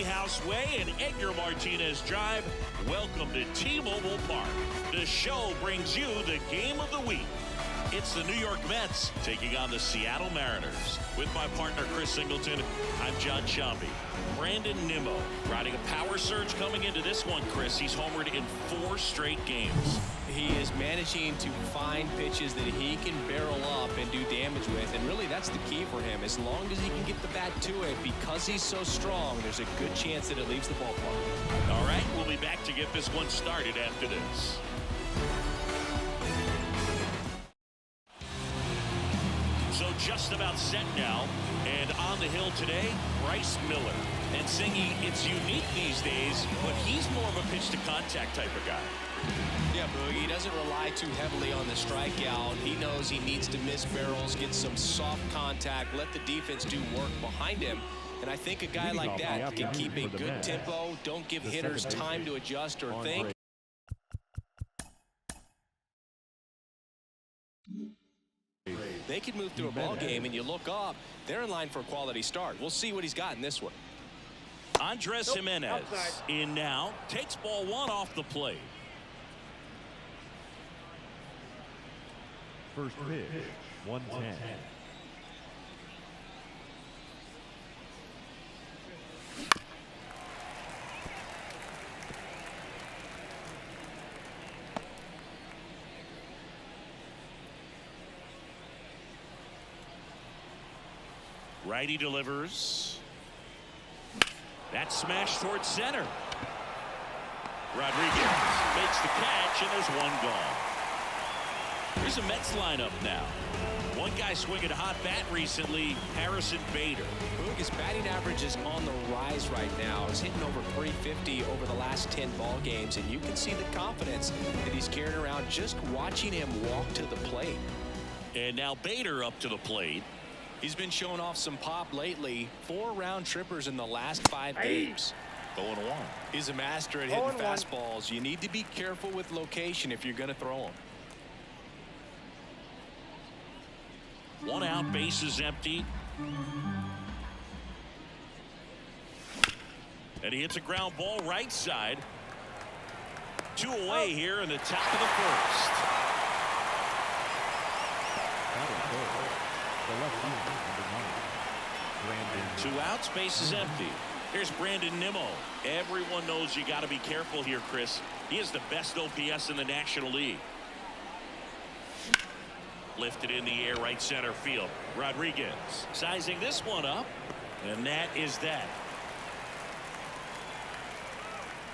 House Way and Edgar Martinez Drive. Welcome to T-Mobile Park. The show brings you the game of the week. It's the New York Mets taking on the Seattle Mariners. With my partner Chris Singleton, I'm John Shambi. Brandon Nimmo riding a power surge coming into this one, Chris. He's homered in 4 straight games. He is managing to find pitches that he can barrel up and do damage with, and really that's the key for him. As long as he can get the bat to it, because he's so strong, there's a good chance that it leaves the ballpark. All right, we'll be back to get this one started after this. So just about set now, and on the hill today, Bryce Miller. And Singy, it's unique these days, but he's more of a pitch-to-contact type of guy. Yeah, Boogie, he doesn't rely too heavily on the strikeout. He knows he needs to miss barrels, get some soft contact, let the defense do work behind him. And I think a guy like that can keep a good tempo, don't give hitters time to adjust or think. They could move through a ball game, and you look up, they're in line for a quality start. We'll see what he's got in this one. Andres Jimenez in now, takes ball 1 off the plate. First pitch, 110. Righty delivers. That smash towards center. Rodriguez makes the catch, and there's one gone. Here's a Mets lineup now. One guy swinging a hot bat recently, Harrison Bader. Boog, his batting average is on the rise right now. He's hitting over 350 over the last 10 ball games, and you can see the confidence that he's carrying around just watching him walk to the plate. And now Bader up to the plate. He's been showing off some pop lately. 4 round trippers in the last 5 games. 0-1. He's a master at hitting fastballs. You need to be careful with location if you're going to throw them. 1 out, base is empty. And he hits a ground ball right side. 2 away here in the top of the first. 2 outs, base is empty. Here's Brandon Nimmo. Everyone knows you got to be careful here, Chris. He is the best OPS in the National League. Lifted in the air, right center field. Rodriguez sizing this one up, and that is that.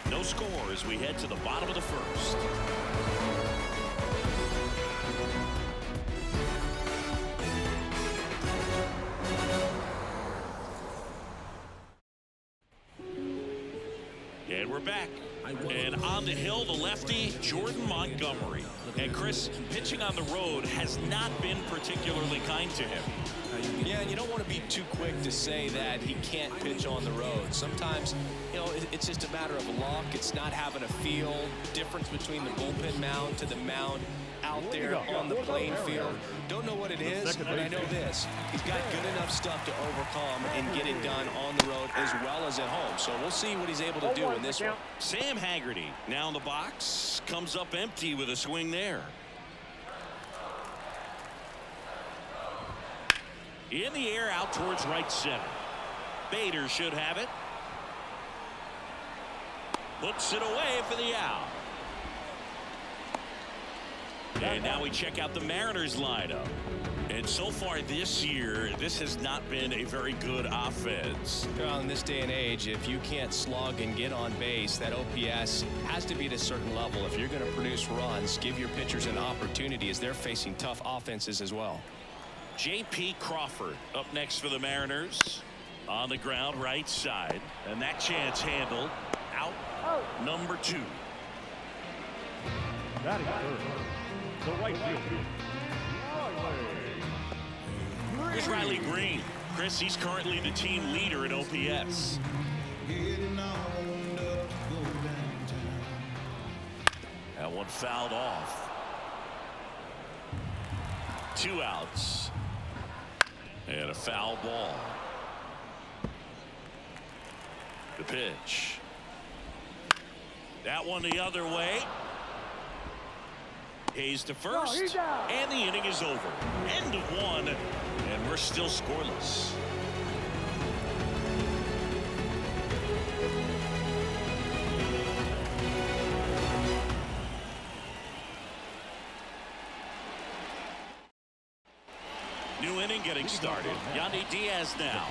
No score as we head to the bottom of the first. And we're back. And on the hill, the lefty, Jordan Montgomery. And Chris, pitching on the road has not been particularly kind to him. Yeah, and you don't want to be too quick to say that he can't pitch on the road. Sometimes, you know, it's just a matter of luck. It's not having a feel. Difference between the bullpen mound to the mound out there on the playing field. Don't know what it is, but I know this. He's got good enough stuff to overcome and get it done on the road as well as at home. So we'll see what he's able to do in this one. Sam Haggerty now in the box, comes up empty with a swing there. In the air out towards right center. Bader should have it. Puts it away for the out. And now we check out the Mariners lineup. And so far this year, this has not been a very good offense. Well, in this day and age, if you can't slug and get on base, that OPS has to be at a certain level. If you're going to produce runs, give your pitchers an opportunity as they're facing tough offenses as well. J.P. Crawford up next for the Mariners. On the ground right side. And that chance handled. Out number 2. That is third. The right field. Here's Riley Green. Chris, he's currently the team leader in OPS. That one fouled off. 2 outs. And a foul ball. The pitch. That one the other way. Hayes to first. And the inning is over. End of 1. And we're still scoreless. New inning getting started. Yandy Diaz now.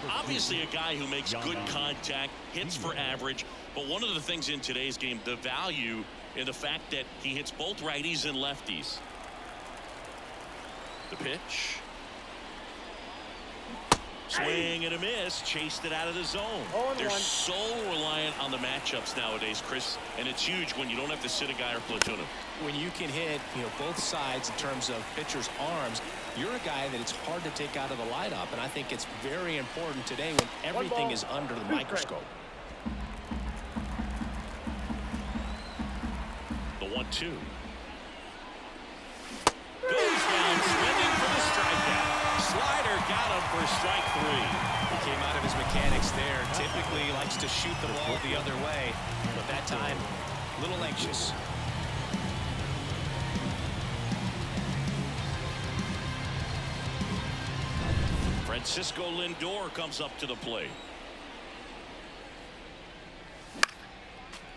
Obviously a guy who makes good contact, hits for average, but one of the things in today's game, the value in the fact that he hits both righties and lefties. The pitch. Swing and a miss. Chased it out of the zone. They're so reliant on the matchups nowadays, Chris, and it's huge when you don't have to sit a guy or platoon him. When you can hit, both sides in terms of pitchers' arms, you're a guy that it's hard to take out of the lineup, and I think it's very important today when everything is under the microscope. The 1-2. Goes down swinging for the strikeout. Slider got him for strike 3. He came out of his mechanics there. Typically likes to shoot the ball the other way, but that time a little anxious. Francisco Lindor comes up to the plate.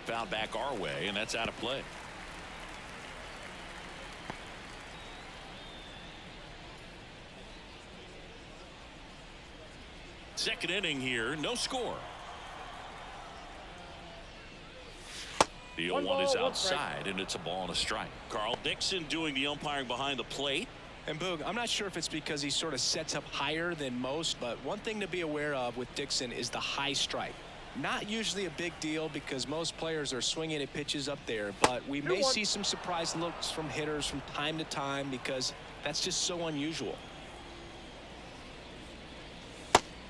Fouled back our way, and that's out of play. Second inning here, no score. The 0-1 is outside, and it's a ball and a strike. Carl Dixon doing the umpiring behind the plate. And Boog, I'm not sure if it's because he sort of sets up higher than most, but one thing to be aware of with Dixon is the high strike. Not usually a big deal because most players are swinging at pitches up there, but we may see some surprise looks from hitters from time to time because that's just so unusual.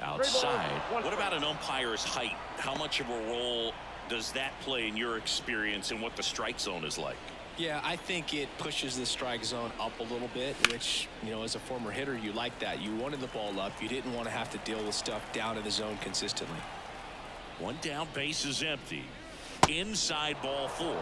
Outside. What about an umpire's height? How much of a role does that play in your experience and what the strike zone is like? Yeah, I think it pushes the strike zone up a little bit, which, as a former hitter, you like that. You wanted the ball up. You didn't want to have to deal with stuff down in the zone consistently. One down, base is empty. Inside ball 4.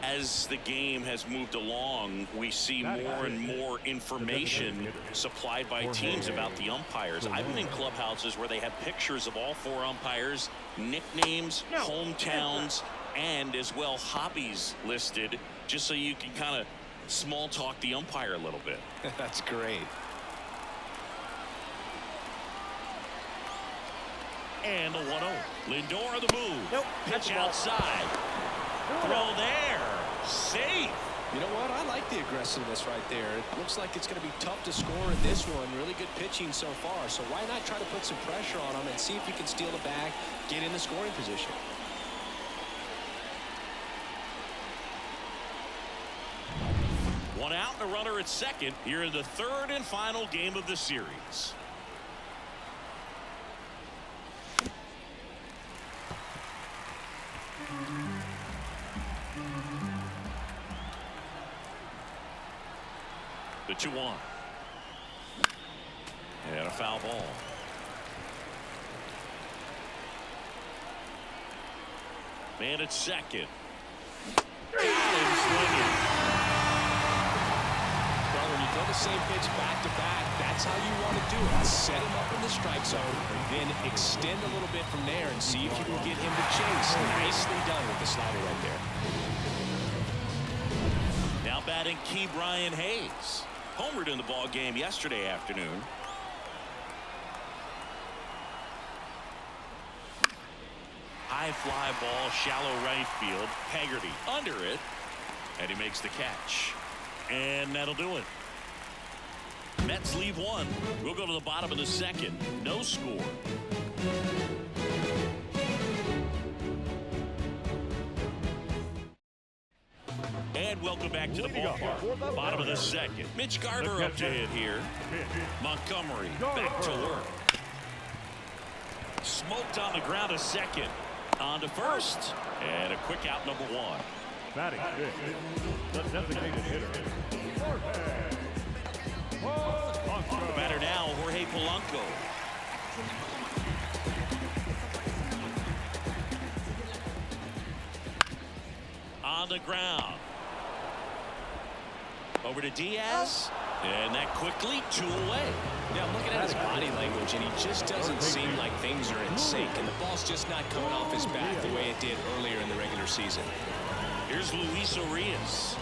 As the game has moved along, we see more and more information supplied by teams about the umpires. I've been in clubhouses where they have pictures of all 4 umpires, nicknames, hometowns, and as well hobbies listed, just so you can kind of small talk the umpire a little bit. That's great. And the 1-0. Lindor on the move. Pitch outside. Throw there. Safe. You know what? I like the aggressiveness right there. It looks like it's going to be tough to score in this one. Really good pitching so far. So why not try to put some pressure on him and see if you can steal the bag, get in the scoring position. One out and a runner at second here in the 3rd and final game of the series. The 2-1. And a foul ball. Man at second. Got him swinging. Well, when you throw the same pitch back to back, that's how you want to do it. Set him up in the strike zone, then extend a little bit from there and see if you can get him to chase. Nicely done with the slider right there. Now batting Key Brian Hayes. Homered in the ball game yesterday afternoon. High fly ball, shallow right field. Haggerty under it, and he makes the catch. And that'll do it. Mets leave one. We'll go to the bottom of the second. No score. And welcome back to the ballpark. Bottom of the second. Mitch Garver up to hit here. Montgomery back to work. Smoked on the ground a second. On to first. And a quick out, number 1. Batting fifth, the designated hitter. The batter now, Jorge Polanco. On the ground. Over to Diaz. And that quickly 2 away. Yeah, I'm looking at his body language, and he just doesn't seem like things are in sync, and the ball's just not coming off his bat the way it did earlier in the regular season. Here's Luis Urias.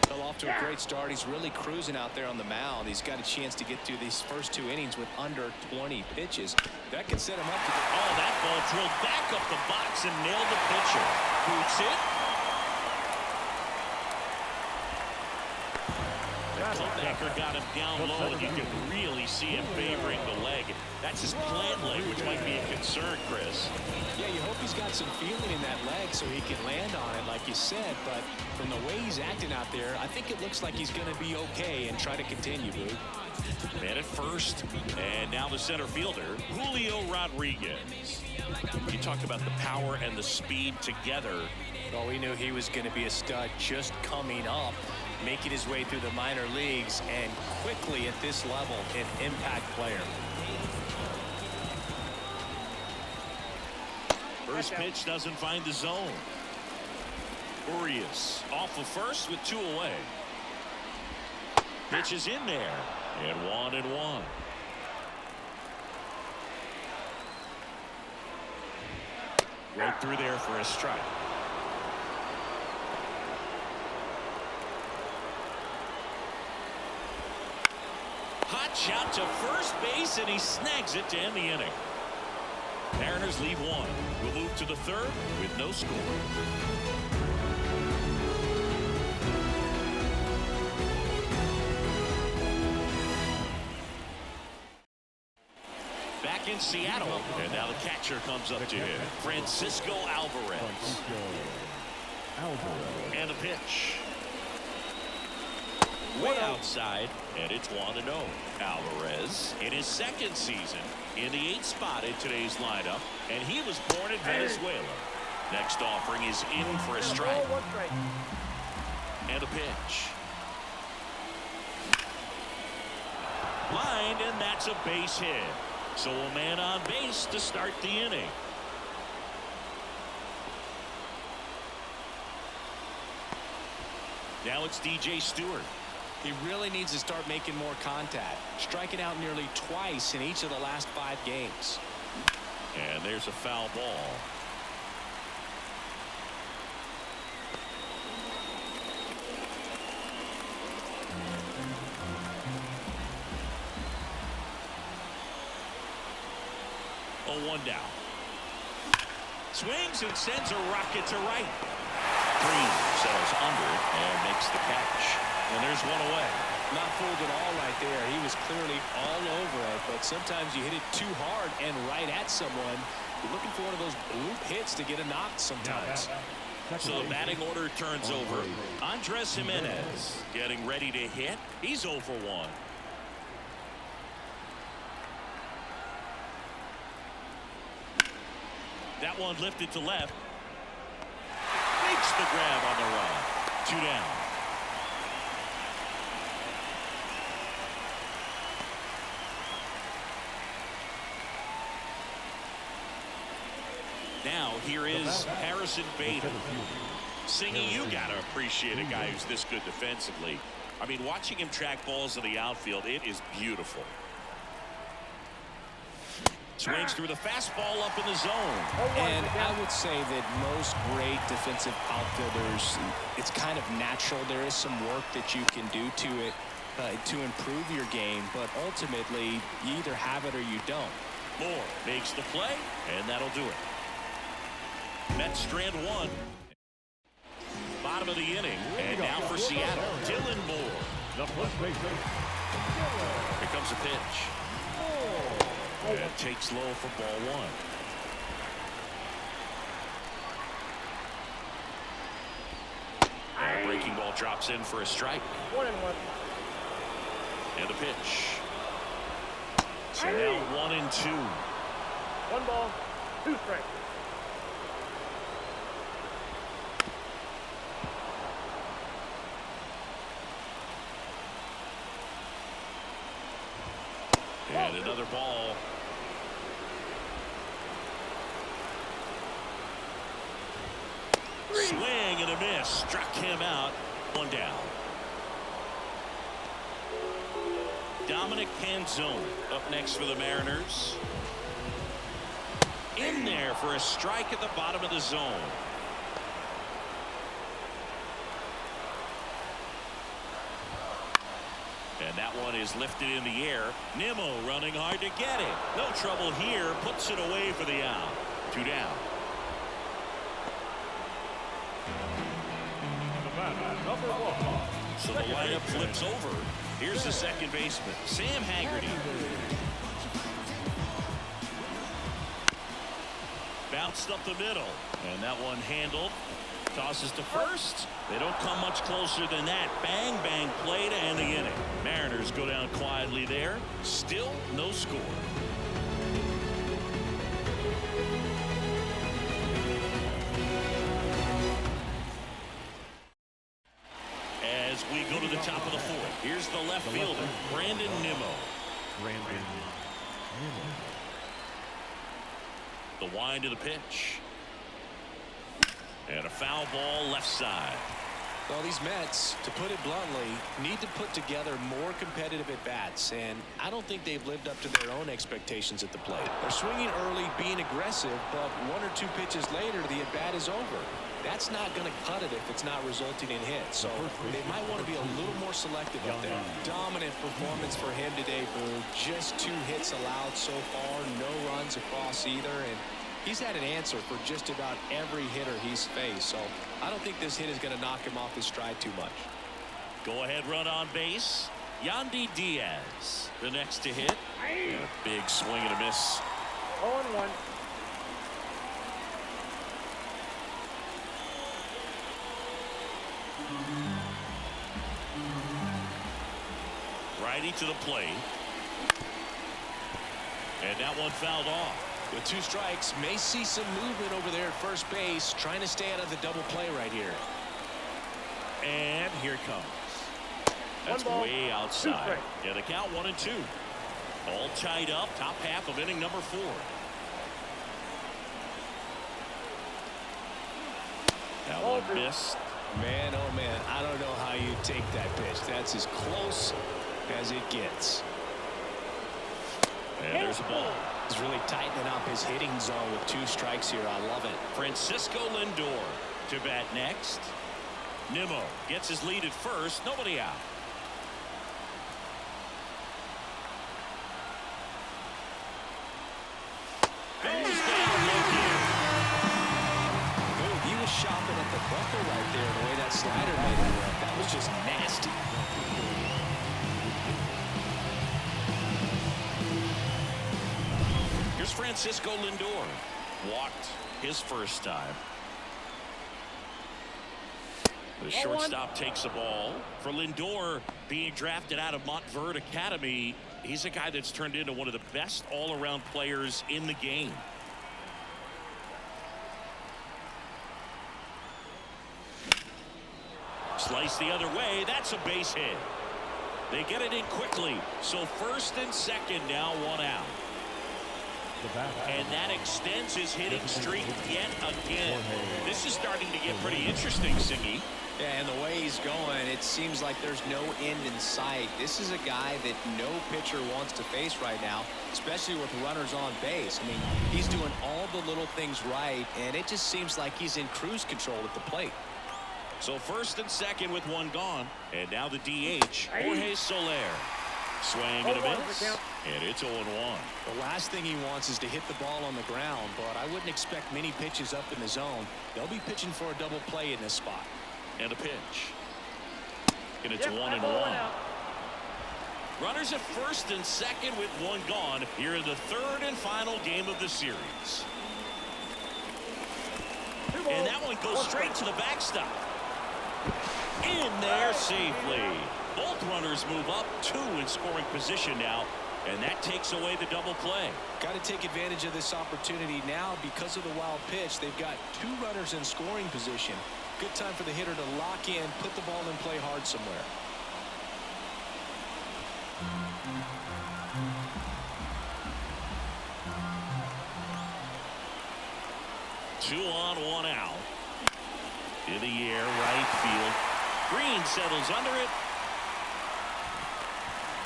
Fell off to a great start. He's really cruising out there on the mound. He's got a chance to get through these first 2 innings with under 20 pitches. That could set him up to get... Oh, that ball drilled back up the box and nailed the pitcher. Boots it. Comebacker got him down low, and you can really see him favoring the leg. That's his plant leg, which might be a concern, Chris. Yeah, you hope he's got some feeling in that leg so he can land on it, like you said. But from the way he's acting out there, I think it looks like he's going to be okay and try to continue, Boo. Man at first, and now the center fielder, Julio Rodriguez. You talked about the power and the speed together. Well, we knew he was going to be a stud just coming up, making his way through the minor leagues, and quickly at this level, an impact player. First pitch doesn't find the zone. Urias off of first with 2 away. Pitch is in there, and 1-1. Right through there for a strike. Hot shot to first base, and he snags it to end the inning. Mariners leave 1. We'll move to the 3rd with no score. Back in Seattle, and now the catcher comes up to him. Francisco Alvarez. And a pitch. Way outside, and it's 1-0. Alvarez in his 2nd season in the 8th spot in today's lineup, and he was born in Venezuela. Next offering is in for a strike. And a pitch. Lined, and that's a base hit. So a man on base to start the inning. Now it's DJ Stewart. He really needs to start making more contact, striking out nearly twice in each of the last 5 games. And there's a foul ball. Oh, 1 down. Swings and sends a rocket to right. Green settles under it and makes the catch. And there's 1 away. Not fooled at all right there. He was clearly all over it, but sometimes you hit it too hard and right at someone. You're looking for one of those bloop hits to get a knock sometimes. So the batting order turns over. Andres Jimenez getting ready to hit. He's 0 for 1. That one lifted to left. Makes the grab on the run. 2 down. here is Harrison Bader. Singy, you got to appreciate a guy who's this good defensively. I mean, watching him track balls in the outfield, it is beautiful. Swings through the fastball up in the zone. And I would say that most great defensive outfielders, it's kind of natural. There is some work that you can do to it to improve your game, but ultimately you either have it or you don't. Moore makes the play, and that'll do it. Mets strand one. Bottom of the inning, and now for Seattle, Dylan Moore. Here comes a pitch. And takes low for ball one. And a breaking ball drops in for a strike. 1-1. And the pitch. So now 1-2. 1 ball, 2 strikes. And another ball. Swing and a miss. Struck him out. 1 down. Dominic Canzone up next for the Mariners. In there for a strike at the bottom of the zone. And that one is lifted in the air. Nimmo running hard to get it. No trouble here. Puts it away for the out. 2 down. So the lineup flips over. Here's the second baseman, Sam Haggerty. Bounced up the middle. And that one handled. Tosses to first. They don't come much closer than that. Bang, bang play to end the inning. Mariners go down quietly there. Still no score. As we go to the top of the 4th, here's the left fielder, Brandon Nimmo. The wind of the pitch. And a foul ball left side. Well, these Mets, to put it bluntly, need to put together more competitive at-bats, and I don't think they've lived up to their own expectations at the plate. They're swinging early, being aggressive, but 1 or 2 pitches later, the at-bat is over. That's not going to cut it if it's not resulting in hits, so they might want to be a little more selective up there. Dominant performance for him today, Boo. Just 2 hits allowed so far, no runs across either, and he's had an answer for just about every hitter he's faced, so I don't think this hit is going to knock him off his stride too much. Go ahead run on base. Yandy Diaz, the next to hit. And a big swing and a miss. 0-1. Righty to the plate. And that one fouled off. With 2 strikes, may see some movement over there at first base, trying to stay out of the double play right here. And here it comes. That's ball, way outside. Yeah, the count 1-2. All tied up, top half of inning number 4. That one missed. Man, oh man, I don't know how you take that pitch. That's as close as it gets. And there's a ball. He's really tightening up his hitting zone with 2 strikes here. I love it. Francisco Lindor to bat next. Nimmo gets his lead at first. Nobody out. Goes down low here. Oh, he was shopping at the buckle right there. The way that slider made it work. That was just nasty. Here's Francisco Lindor. Walked his first time. The shortstop takes the ball. For Lindor, being drafted out of Montverde Academy, he's a guy that's turned into one of the best all-around players in the game. Slice the other way. That's a base hit. They get it in quickly. So first and second now, 1 out. And that extends his hitting streak yet again. This is starting to get pretty interesting, Singy. Yeah, and the way he's going, it seems like there's no end in sight. This is a guy that no pitcher wants to face right now, especially with runners on base. I mean, he's doing all the little things right, and it just seems like he's in cruise control at the plate. So first and second with one gone. And now the DH, Jorge Soler. Swing and a miss, and it's 0-1. The last thing he wants is to hit the ball on the ground, but I wouldn't expect many pitches up in the zone. They'll be pitching for a double play in this spot. And a pitch. And it's 1-1. Runners at first and second with one gone here in the third and final game of the series. And that one goes straight to the backstop. In there safely. Both runners move up, 2 in scoring position now, and that takes away the double play. Got to take advantage of this opportunity now because of the wild pitch. They've got 2 runners in scoring position. Good time for the hitter to lock in, put the ball in play hard somewhere. Two on, one out. In the air, right field. Green settles under it.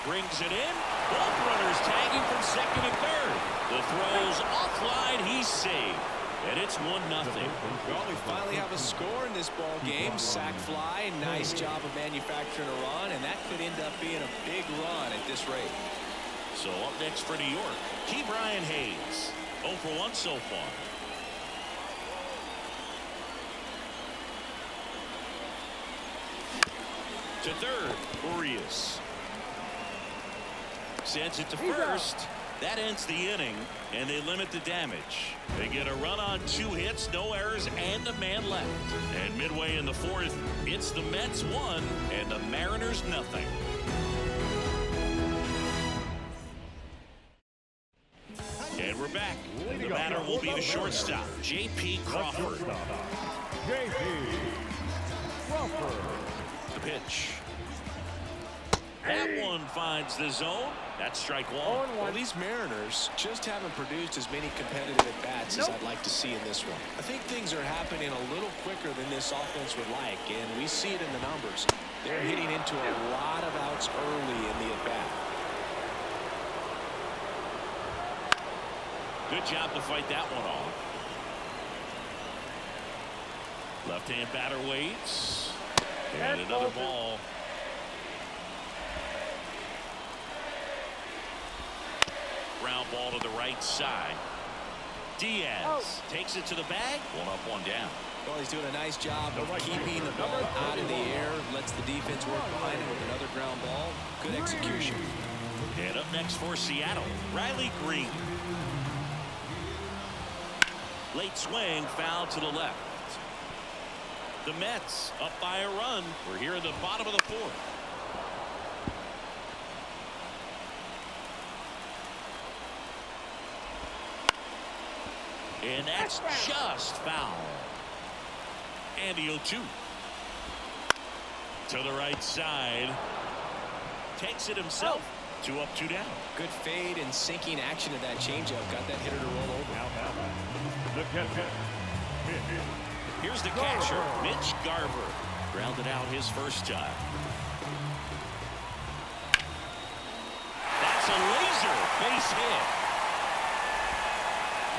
Brings it in. Both runners tagging from second and third. The throw's offline. He's saved. And it's 1-0. Well, we finally have a score in this ball game. Sac fly. Nice job of manufacturing a run, and that could end up being a big run at this rate. So up next for New York, Brian Hayes. 0 for 1 so far. To third, Urias. Sends it to first. That ends the inning, and they limit the damage. They get a run on 2 hits, no errors, and a man left. And midway in the fourth, it's the Mets 1 and the Mariners 0. And we're back. The batter will be the shortstop, J.P. Crawford. J.P. Crawford. The pitch. That one finds the zone. That's strike 1. Well, these Mariners just haven't produced as many competitive at-bats as I'd like to see in this one. I think things are happening a little quicker than this offense would like, and we see it in the numbers. They're hitting into a lot of outs early in the at-bat. Good job to fight that one off. Left-hand batter waits. And another ball. Ground ball to the right side. Diaz takes it to the bag. 1 up, 1 down. Well, he's doing a nice job of keeping the ball out of the air. Lets the defense work behind him with another ground ball. Good execution. And up next for Seattle, Riley Green. Late swing, foul to the left. The Mets up by a run. We're here in the bottom of the fourth. And that's just foul. Andy O2. To the right side. Takes it himself. 2 up, 2 down. Good fade and sinking action of that changeup. Got that hitter to roll over. The catcher. Here's the catcher, Mitch Garver. Grounded out his first time. That's a laser base hit.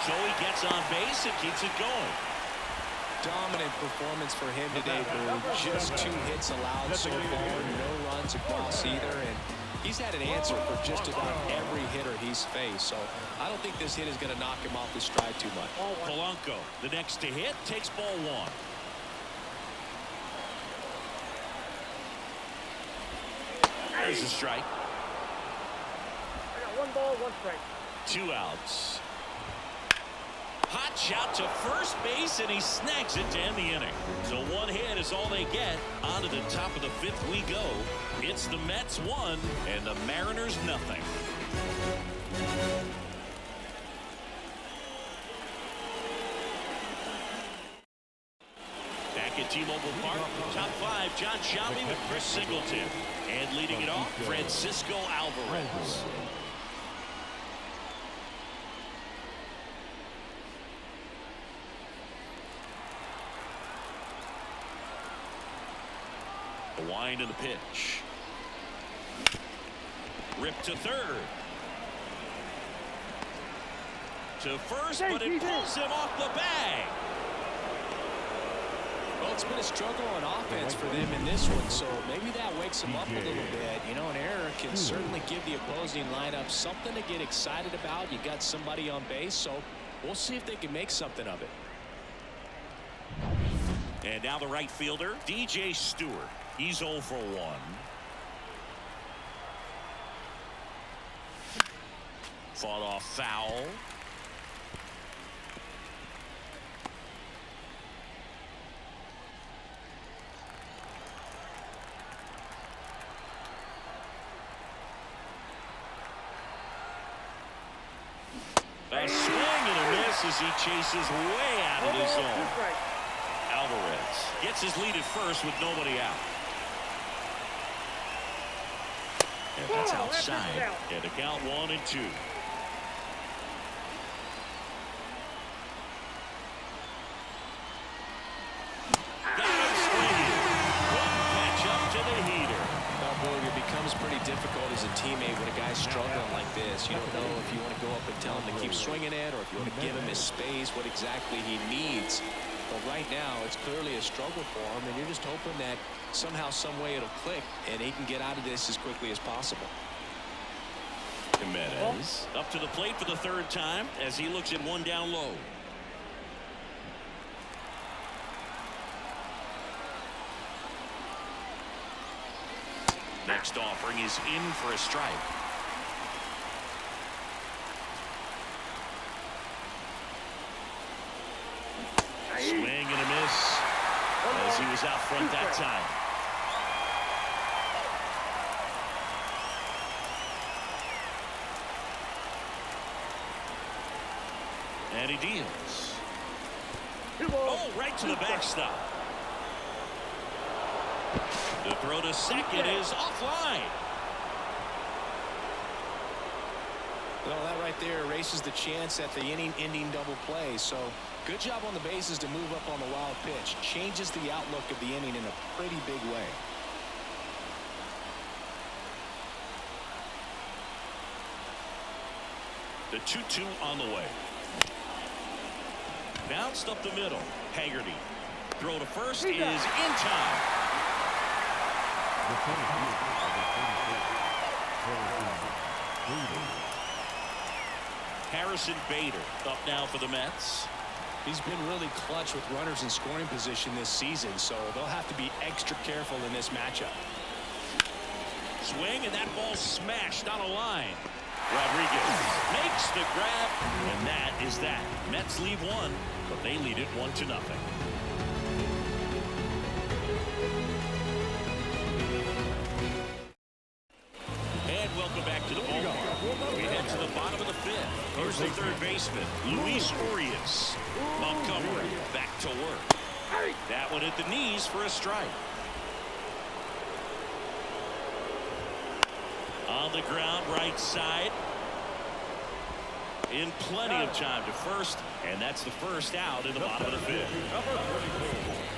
So he gets on base and keeps it going. Dominant performance for him today, Boo. Just 2 hits allowed so far. No runs across either. And he's had an answer for just about every hitter he's faced. So I don't think this hit is going to knock him off his stride too much. Polanco, the next to hit, takes ball 1. There's a strike. I got 1 ball, 1 strike. 2 outs. Hot shot to first base, and he snags it to end the inning. So 1 hit is all they get. On to the top of the 5th we go. It's the Mets 1 and the Mariners 0. Back at T-Mobile Park, top 5, John Shelby with Chris Singleton. And leading it off, Francisco Alvarez. The wind of the pitch. Ripped to third. To first, but it pulls him off the bag. Well, it's been a struggle on offense for them in this one, so maybe that wakes them up a little bit. You know, an error can certainly give the opposing lineup something to get excited about. You got somebody on base, so we'll see if they can make something of it. And now the right fielder, DJ Stewart. He's 0 for 1. Fought off foul. A swing and a miss as he chases way out of the zone. Alvarez gets his lead at first with nobody out. And that's outside. And the count 1-2. Got him swinging. Couldn't catch up to the heater. Well, Boog, it becomes pretty difficult as a teammate when a guy's struggling like this. You don't know if you want to go up and tell him to keep swinging it or if you want to give him his space, what exactly he needs. But right now, it's clearly a struggle for him, and you're just hoping that somehow, some way it'll click, and he can get out of this as quickly as possible. Jimenez up to the plate for the third time as he looks at one down low. Next offering is in for a strike. Swing and a miss as he was out front that time. And he deals. Oh, right to the backstop. The throw to second is offline. Well, that right there erases the chance at the inning-ending double play. So good job on the bases to move up on the wild pitch. Changes the outlook of the inning in a pretty big way. The 2-2 on the way. Bounced up the middle. Haggerty. Throw to first is in time. Harrison Bader up now for the Mets. He's been really clutch with runners in scoring position this season, so they'll have to be extra careful in this matchup. Swing, and that ball smashed on a line. Rodriguez makes the grab, and that is that. Mets lead one, but they lead it 1-0. And welcome back to the ballpark. We head to the bottom of the fifth. Here's the third baseman, Luis Urias. Montgomery back to work. That one at the knees for a strike. On the ground, right side. In plenty of time to first, and that's the first out in the bottom of the fifth.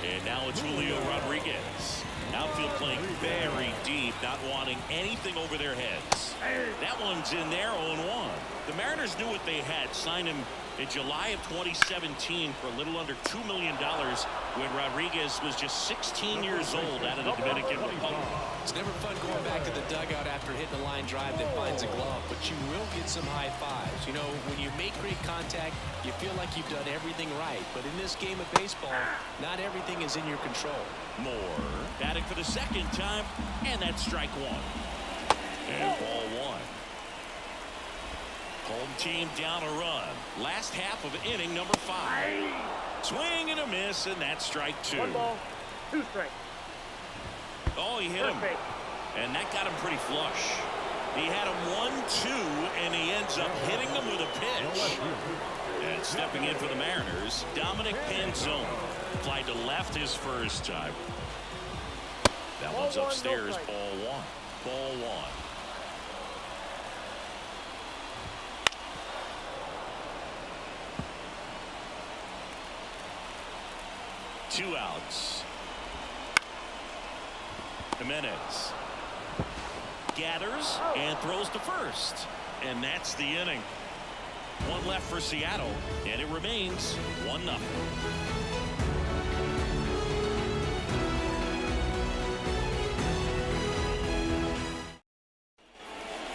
And now it's Julio Rodriguez. Outfield playing very deep, not wanting anything over their heads. That one's in there, 0-1. The Mariners knew what they had. Signed him in July of 2017 for a little under $2 million when Rodriguez was just 16 years old out of the Dominican Republic. It's never fun going back to the dugout after hitting a line drive that finds a glove, but you will get some high fives. You know, when you make great contact, you feel like you've done everything right. But in this game of baseball, not everything is in your control. Moore batting for the second time, and that's strike one. And ball one. Home team down a run. Last half of inning number 5. Swing and a miss, and that's strike 2. 1 ball, 2 strikes. Oh, he hit him. And that got him pretty flush. He had him 1-2, and he ends up hitting him with a pitch. And stepping in for the Mariners, Dominic Panzone. Applied to left his first time. That one's upstairs, ball 1. Ball 1. Two outs. Jimenez gathers and throws to first. And that's the inning. One left for Seattle, and it remains 1-0.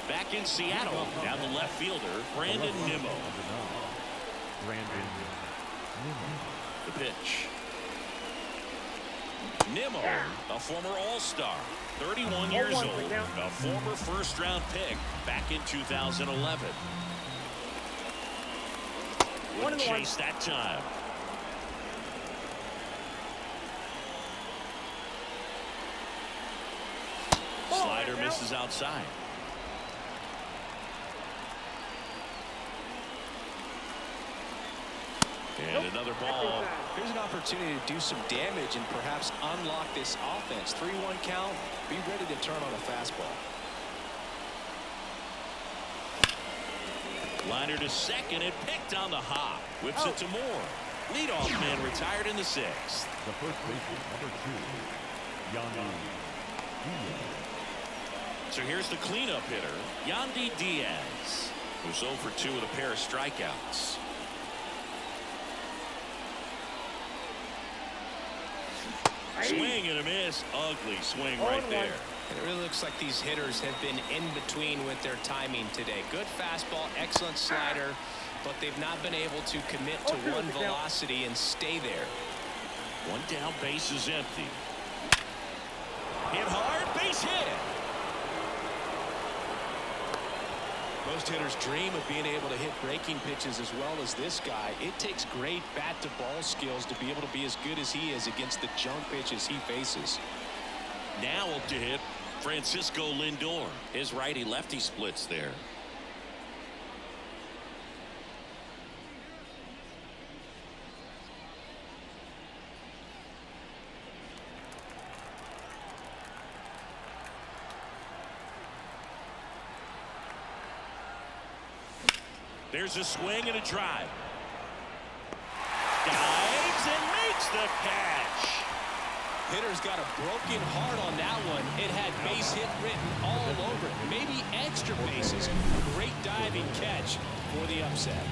Back in Seattle, now the left fielder, Brandon Nimmo. The pitch. Nimmo, a former All-Star, 31 years old, a former first-round pick back in 2011. Wouldn't chase that time. Slider misses outside. And another ball. Here's an opportunity to do some damage and perhaps unlock this offense. 3-1 count. Be ready to turn on a fastball. Liner to second and picked on the hop. Whips it to Moore. Leadoff man retired in the 6th. The first baseman, number 2, Yandy Diaz. So here's the cleanup hitter, Yandy Diaz, who's 0 for 2 with a pair of strikeouts. Swing and a miss. Ugly swing right there. And it really looks like these hitters have been in between with their timing today. Good fastball, excellent slider, but they've not been able to commit to one velocity and stay there. One down, base is empty. Hit hard, base hit. Most hitters dream of being able to hit breaking pitches as well as this guy. It takes great bat-to-ball skills to be able to be as good as he is against the junk pitches he faces. Now up to hit Francisco Lindor. His righty-lefty splits there. There's a swing and a drive. Dives and makes the catch. Hitter's got a broken heart on that one. It had base hit written all over it. Maybe extra bases. Great diving catch for the upset.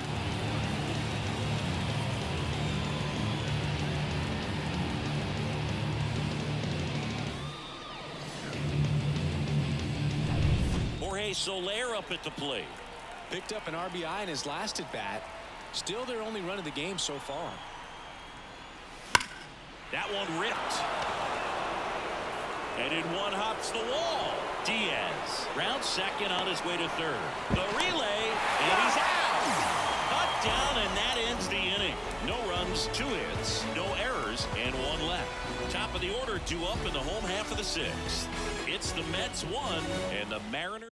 Jorge Soler up at the plate. Picked up an RBI in his last at bat. Still their only run of the game so far. That one ripped. And in one hops the wall. Diaz round second on his way to third. The relay, and he's out. Cut down, and that ends the inning. No runs, 2 hits, no errors, and 1 left. Top of the order due up in the home half of the 6th. It's the Mets 1 and the Mariners.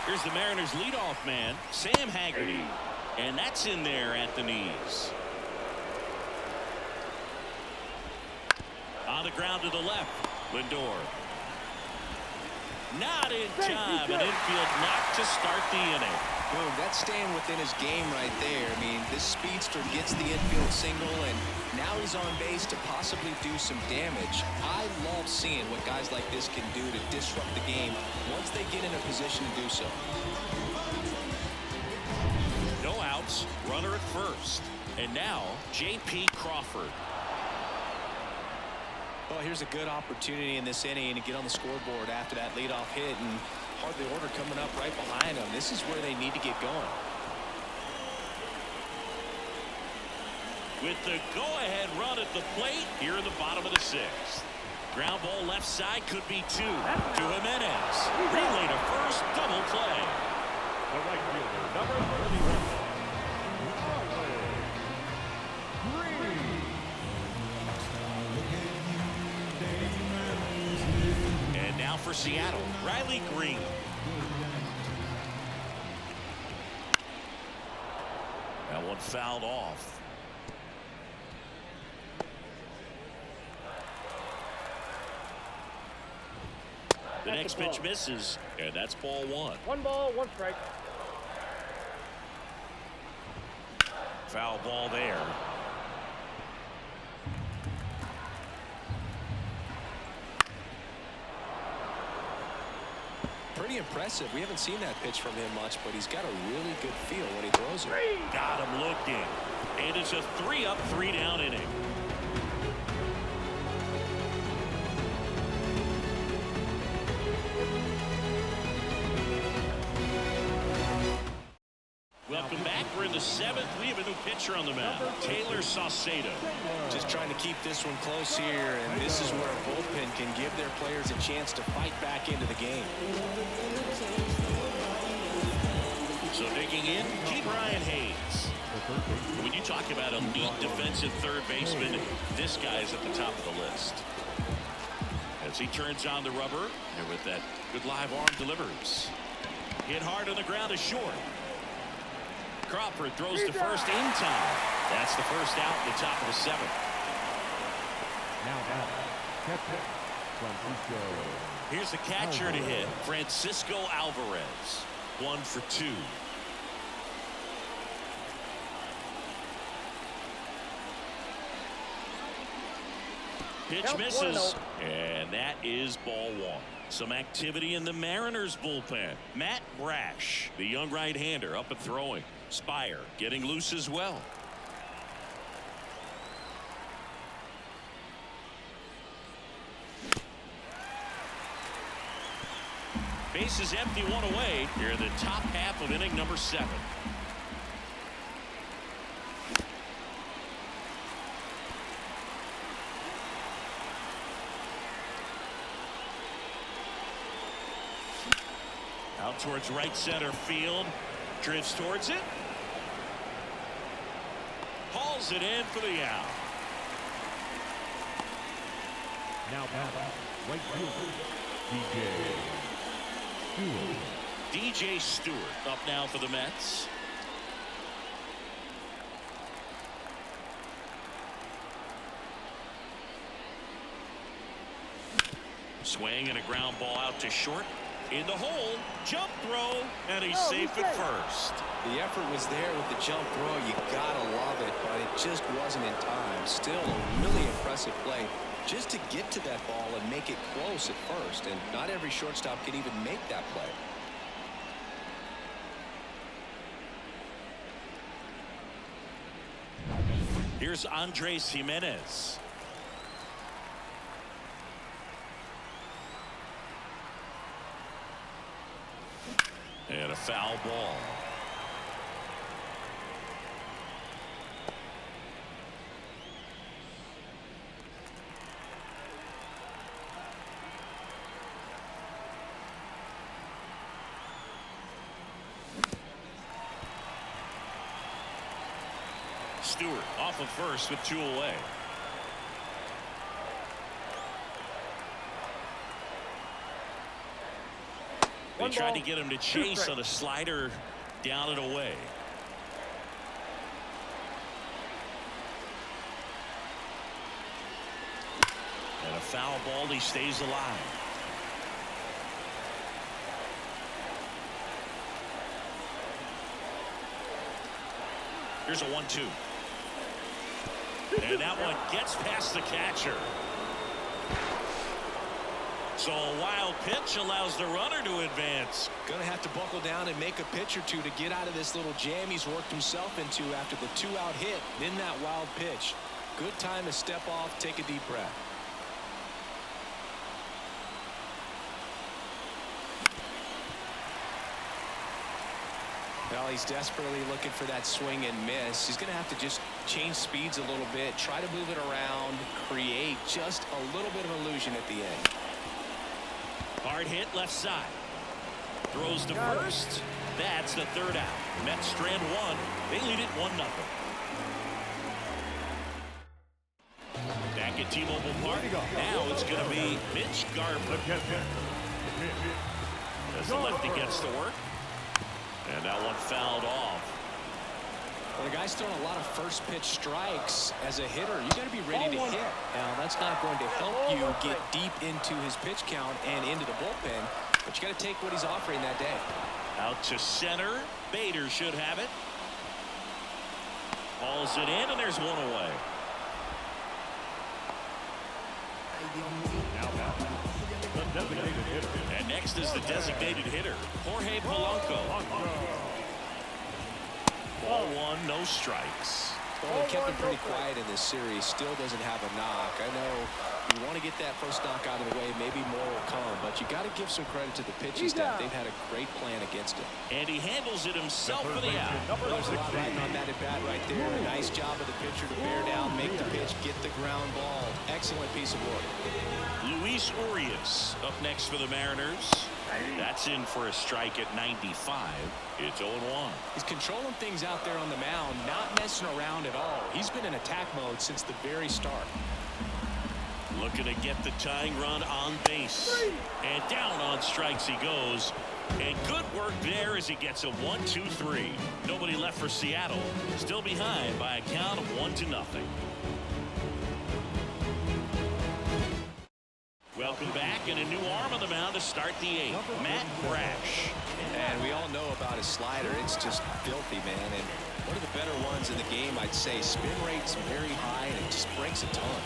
Here's the Mariners leadoff man, Sam Haggerty. And that's in there at the knees. On the ground to the left, Lindor. Not in time, an infield knock to start the inning. Boom, that's staying within his game right there. I mean, this speedster gets the infield single, and now he's on base to possibly do some damage. I love seeing what guys like this can do to disrupt the game once they get in a position to do so. No outs, runner at first. And now, J.P. Crawford. Well, here's a good opportunity in this inning to get on the scoreboard after that leadoff hit, and hardly order coming up right behind them. This is where they need to get going. With the go-ahead run at the plate here in the bottom of the 6th. Ground ball left side could be 2 to Jimenez. Relay to first, double play. The right fielder, number 31. And now for Seattle, Riley Green. That one fouled off. The next pitch misses, and that's ball one. 1 ball, 1 strike. Foul ball there. Pretty impressive. We haven't seen that pitch from him much, but he's got a really good feel when he throws it. Got him looking. And it's a 3-up, 3-down inning. Welcome back. We're in the 7th. We have a new pitcher on the mound, Taylor Saucedo. Just trying to keep this one close here, and this is where a bullpen can give their players a chance to fight back into the game. So digging in, Brian Hayes. When you talk about elite defensive third baseman, this guy's at the top of the list. As he turns on the rubber, and with that good live arm delivers. Hit hard on the ground is short. Crawford throws to first in time. That's the first out at the top of the 7th. Now catcher Francisco. Here's the catcher to hit, Francisco Alvarez. 1 for 2. Pitch misses, and that is ball 1. Some activity in the Mariners bullpen. Matt Brash, the young right-hander, up and throwing. Spire getting loose as well. Base is empty, 1 away here in the top half of inning number 7. Out towards right center field. Drifts towards it. Hauls it in for the out. Now right fielder DJ Stewart up now for the Mets. Swing and a ground ball out to short. In the hole, jump throw, and he's safe at first. The effort was there with the jump throw. You gotta love it, but it just wasn't in time. Still a really impressive play just to get to that ball and make it close at first. And not every shortstop can even make that play. Here's Andres Jimenez. And a foul ball. Stewart off of first with 2 away. They tried to get him to chase on a slider down and away. And a foul ball. He stays alive. Here's a 1-2. And that one gets past the catcher. So a wild pitch allows the runner to advance. Going to have to buckle down and make a pitch or two to get out of this little jam he's worked himself into after the 2-out hit. Then that wild pitch. Good time to step off, take a deep breath. Well, he's desperately looking for that swing and miss. He's going to have to just change speeds a little bit, try to move it around, create just a little bit of illusion at the end. Hard hit left side. Throws to first. That's the 3rd out. Mets strand 1. They lead it 1-0. Back at T-Mobile Park. Now it's going to be Mitch Garver. As the lefty gets to work. And that one fouled off. When a guy's throwing a lot of first pitch strikes as a hitter, you got to be ready to hit. Now, that's not going to help you get deep into his pitch count and into the bullpen, but you got to take what he's offering that day. Out to center. Bader should have it. Hauls it in, and there's one away. Now back, the designated hitter. And next is the designated hitter, Jorge Polanco. Ball one, no strikes. Well, they kept him pretty quiet in this series. Still doesn't have a knock. I know you want to get that first knock out of the way. Maybe more will come, but you got to give some credit to the pitching staff. They've had a great plan against him. And he handles it himself for the out. Well, there's a lot riding on that at bat right there. A nice job of the pitcher to bear down, make the pitch, get the ground ball. Excellent piece of work. Luis Urias up next for the Mariners. That's in for a strike at 95. It's 0-1. He's controlling things out there on the mound, not messing around at all. He's been in attack mode since the very start. Looking to get the tying run on base. And down on strikes he goes. And good work there as he gets a 1-2-3. Nobody left for Seattle. Still behind by a count of 1-0. Welcome back, and a new arm on the mound to start the 8th. Matt Brash. And we all know about his slider. It's just filthy, man. And one of the better ones in the game, I'd say. Spin rate's very high, and it just breaks a ton.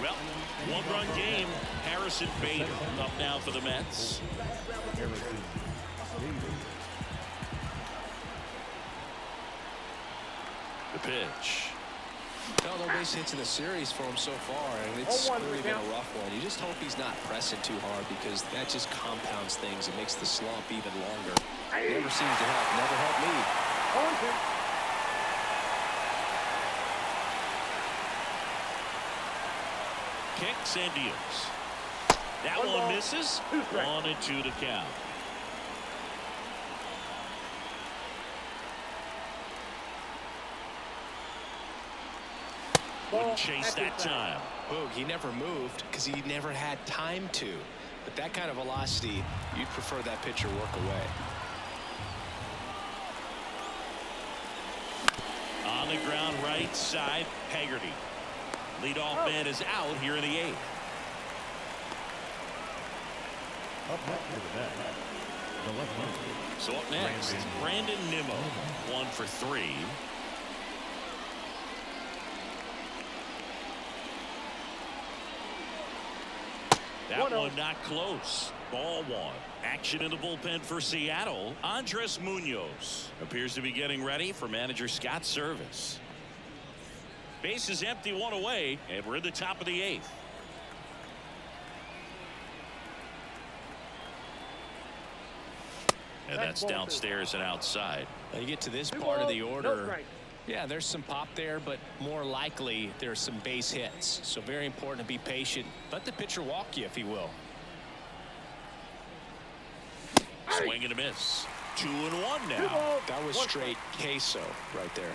Well, one-run game. Harrison Bader up now for the Mets. The pitch. No base hits in the series for him so far, and it's really been a rough one. You just hope he's not pressing too hard, because that just compounds things. It makes the slump even longer. Never seems to help. Never helped me. Kicks and deals. That one misses. 1-2 to count. Wouldn't chase that time. Boog, he never moved because he never had time to. But that kind of velocity, you'd prefer that pitcher work away. On the ground right side, Haggerty. Leadoff man is out here in the 8th. Up next to the net, the left-hander. So up next, Brandon Nimmo. 1 for 3. That one not close. Ball 1. Action in the bullpen for Seattle. Andres Munoz appears to be getting ready for manager Scott's service. Base is empty, 1 away, and we're in the top of the 8th. And that's downstairs and outside. Now you get to this part of the order. Yeah, there's some pop there, but more likely there's some base hits. So very important to be patient. Let the pitcher walk you if he will. Swing and a miss. 2-1 now. That was straight queso right there.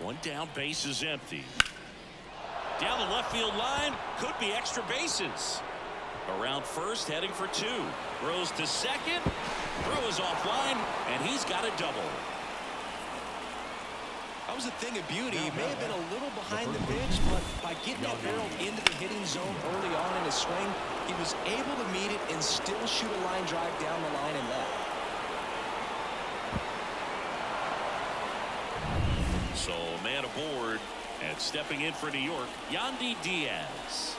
One down, base is empty. Down the left field line, could be extra bases. Around first, heading for 2. Throws to second. Throw is offline, and he's got a double. That was a thing of beauty. He may have been a little behind the pitch, but by getting that barrel into the hitting zone early on in his swing, he was able to meet it and still shoot a line drive down the line and left. So man aboard, and stepping in for New York, Yandy Diaz.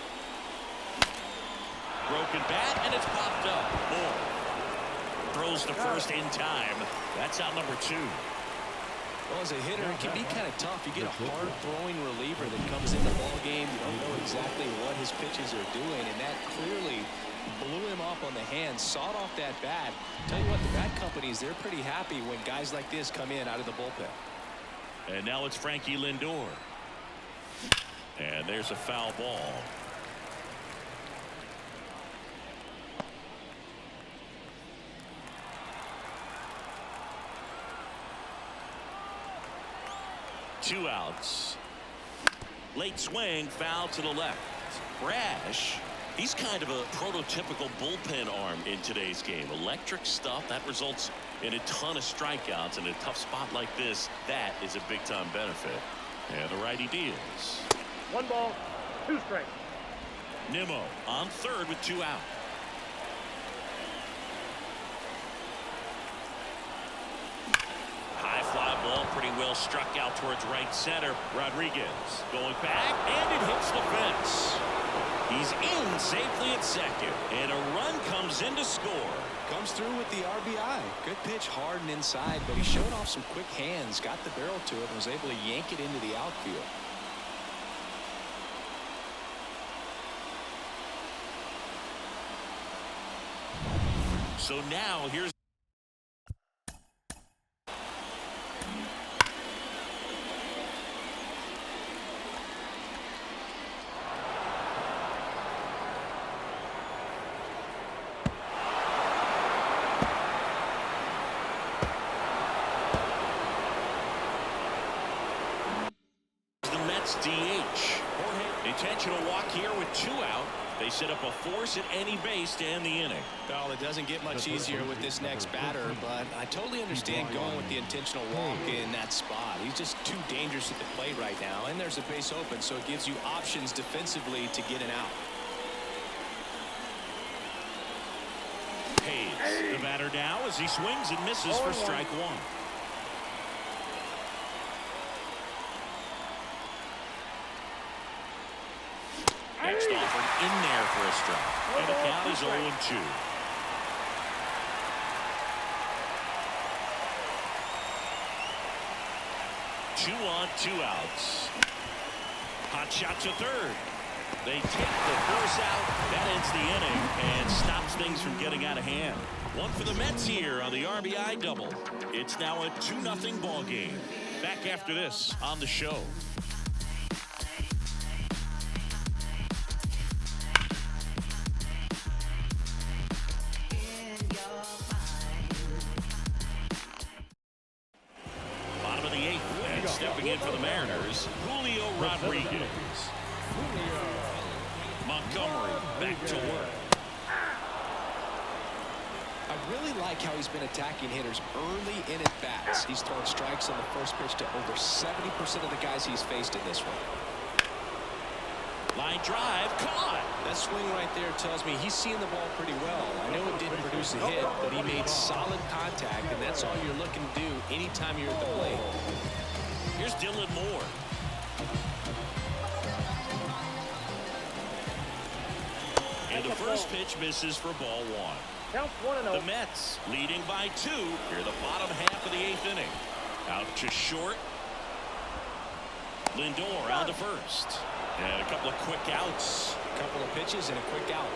Broken bat, and it's popped up. Moore throws to first in time. That's out number 2. Well, as a hitter, it can be kind of tough. You get a hard-throwing reliever that comes in the ball game. You don't know exactly what his pitches are doing, and that clearly blew him off on the hand, sawed off that bat. Tell you what, the bat companies, they're pretty happy when guys like this come in out of the bullpen. And now it's Frankie Lindor. And there's a foul ball. Two outs. Late swing, foul to the left. Brash, he's kind of a prototypical bullpen arm in today's game. Electric stuff that results in a ton of strikeouts. In a tough spot like this, that is a big-time benefit. And the righty deals. 1 ball, 2 strikes. Nimmo on third with 2 out. High fly ball, pretty well struck out towards right center. Rodriguez going back, and it hits the fence. He's in safely at second, and a run comes in to score. Comes through with the RBI. Good pitch, hard and inside, but he showed off some quick hands, got the barrel to it, and was able to yank it into the outfield. So now here's the Mets DH. Intentional walk here with 2 out. They set up a force at any base to end the inning. Well, it doesn't get much easier with this next batter, but I totally understand going with the intentional walk in that spot. He's just too dangerous at the plate right now, and there's a base open, so it gives you options defensively to get an out. Hayes, the batter now as he swings and misses for strike 1. Next offering in there for a strike. And the count is 0-2. Two on, 2 outs. Hot shot to third. They take the force out. That ends the inning and stops things from getting out of hand. One for the Mets here on the RBI double. It's now a 2-0 ball game. Back after this on the show. Bottom of the 8th, and stepping in for the Mariners, Julio Rodriguez. Montgomery back to work. I really like how he's been attacking hitters early in at bats. He's thrown strikes on the first pitch to over 70% of the guys he's faced in this one. Line drive, caught. That swing right there tells me he's seeing the ball pretty well. I know it didn't produce a hit, but he made solid contact, and that's all you're looking to do anytime you're at the plate. Here's Dylan Moore. And the first pitch misses for ball 1. Counts 1-0. The Mets leading by 2 here the bottom half of the 8th inning. Out to short. Lindor on to first. And a couple of quick outs. A couple of pitches and a quick out.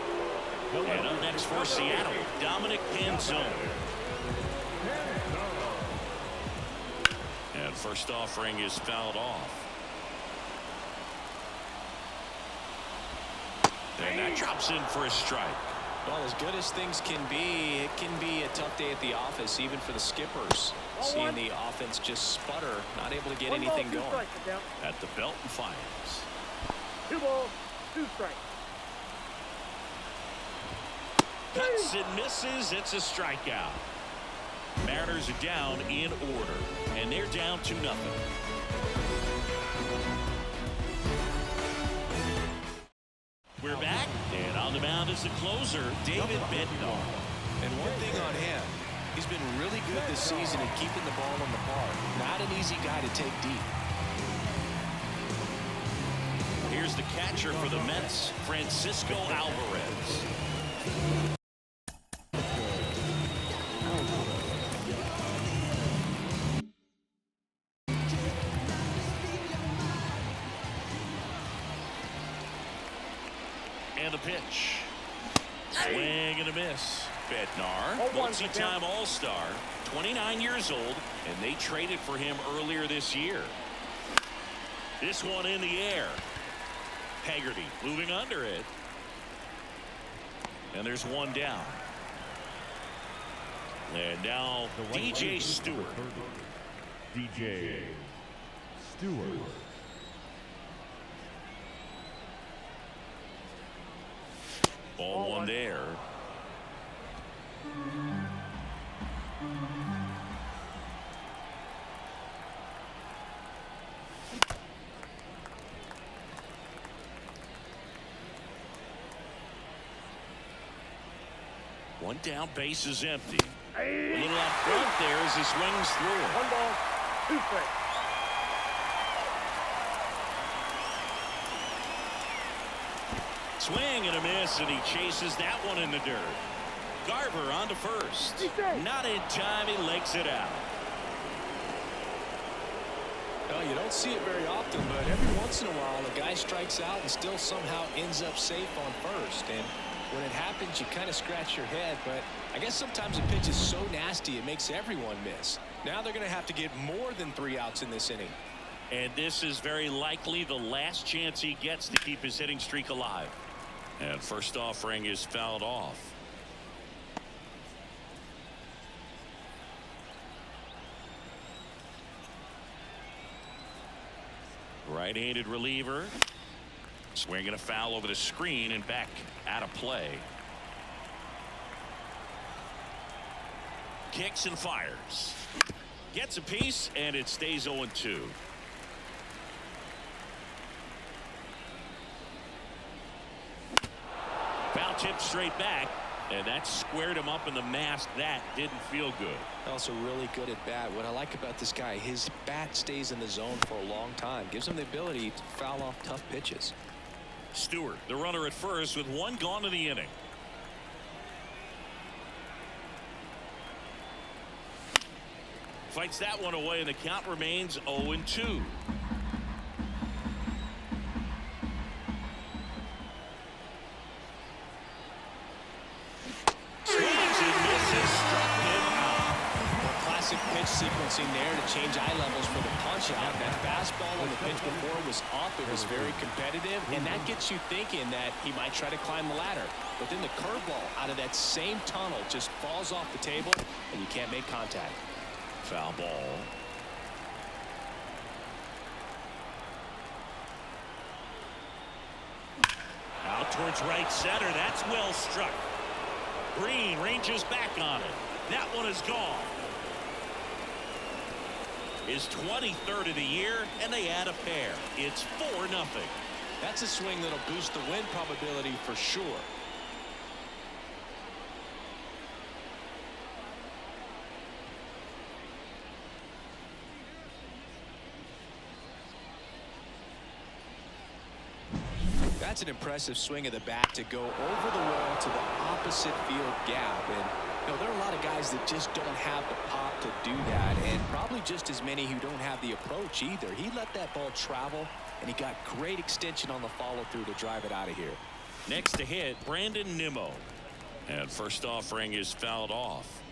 And up next for Seattle, Dominic Pinzon. And first offering is fouled off. And that drops in for a strike. Well, as good as things can be, it can be a tough day at the office, even for the skippers. Seeing the offense just sputter, not able to get anything going. At the belt and fires. 2 balls, 2 strikes. Cuts and misses. It's a strikeout. Mariners are down in order, and they're down 2-0. We're back, and on the mound is the closer, David Bednar. And one thing on him, he's been really good this season at keeping the ball in the park. Not an easy guy to take deep. Here's the catcher for the Mets, Francisco Alvarez. And the pitch. Swing and a miss. Bednar, multi-time All-Star, 29 years old, and they traded for him earlier this year. This one in the air. Haggerty moving under it. And there's one down. And now DJ Stewart. DJ Stewart. Ball one there. One down, base is empty. A little up front there as he swings through it. 1 ball, 2 strikes. Swing and a miss, and he chases that one in the dirt. Garver on to first. Not in time, he legs it out. Well, you don't see it very often, but every once in a while a guy strikes out and still somehow ends up safe on first. And when it happens, you kind of scratch your head, but I guess sometimes a pitch is so nasty it makes everyone miss. Now they're going to have to get more than 3 outs in this inning. And this is very likely the last chance he gets to keep his hitting streak alive. And first offering is fouled off. Right-handed reliever. Swinging a foul over the screen and back out of play. Kicks and fires. Gets a piece, and it stays 0-2. Foul tip straight back, and that squared him up in the mask. That didn't feel good. Also really good at bat. What I like about this guy, his bat stays in the zone for a long time. Gives him the ability to foul off tough pitches. Stewart, the runner at first, with 1 gone in the inning. Fights that one away, and the count remains 0-2. Pitch sequencing there to change eye levels for the punch out. That fastball on the pitch before was up. It was very competitive, and that gets you thinking that he might try to climb the ladder. But then the curveball out of that same tunnel just falls off the table, and you can't make contact. Foul ball. Out towards right center. That's well struck. Green ranges back on it. That one is gone. His 23rd of the year, and they add a pair. It's 4-0. That's a swing that'll boost the win probability for sure. That's an impressive swing of the bat to go over the wall to the opposite field gap. And you know, there are a lot of guys that just don't have the pop to do that, and probably just as many who don't have the approach either. He let that ball travel, and he got great extension on the follow-through to drive it out of here. Next to hit, Brandon Nimmo. And first offering is fouled off.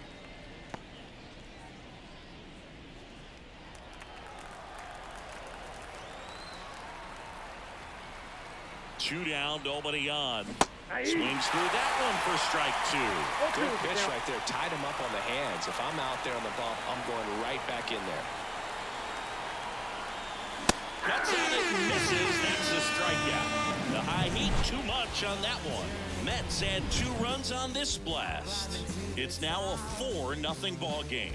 Two down, nobody on. Swings through that one for strike 2. Good pitch right there. Tied him up on the hands. If I'm out there on the bump, I'm going right back in there. Cuts on it and misses. That's a strikeout. The high heat too much on that one. Mets had 2 runs on this blast. It's now a 4-0 ball game.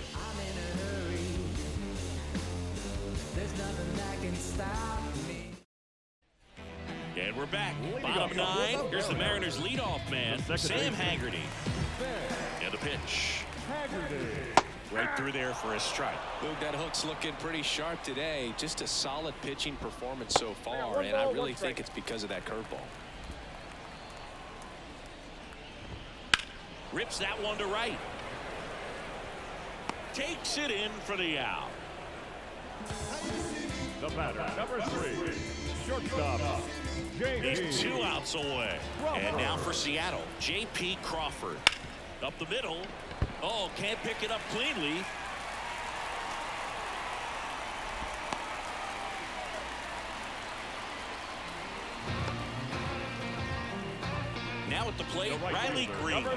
And we're back. Bottom 9. Here's the Mariners leadoff man, Sam Haggerty. And the pitch. Right through there for a strike. Luke, that hook's looking pretty sharp today. Just a solid pitching performance so far, and I really think it's because of that curveball. Rips that one to right. Takes it in for the out. The batter, number 3, shortstop, He's 2 outs away. And now for Seattle, J.P. Crawford. Up the middle. Oh, can't pick it up cleanly. Now at the plate, Riley Green.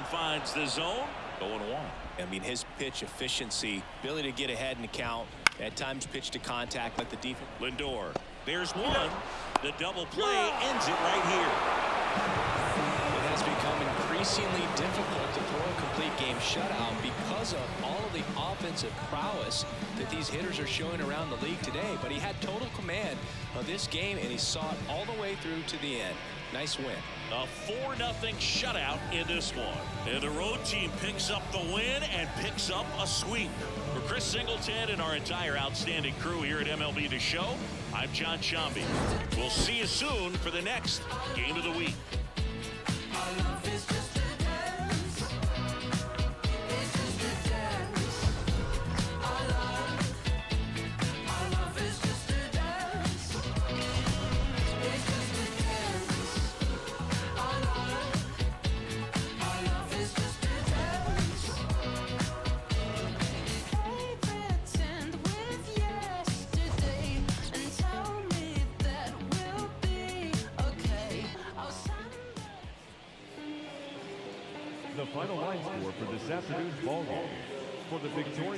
finds the zone. 0-1. I mean, his pitch efficiency, ability to get ahead in the count, at times pitch to contact, let the defense. Lindor, there's one. The double play ends it right here. It has become increasingly difficult to throw a complete game shutout because of all of the offensive prowess that these hitters are showing around the league today. But he had total command of this game, and he saw it all the way through to the end. Nice win. A 4-0 shutout in this one. And the road team picks up the win and picks up a sweep. For Chris Singleton and our entire outstanding crew here at MLB The Show, I'm John Shambi. We'll see you soon for the next Game of the Week. The final line score for this afternoon's ball game. For the victorious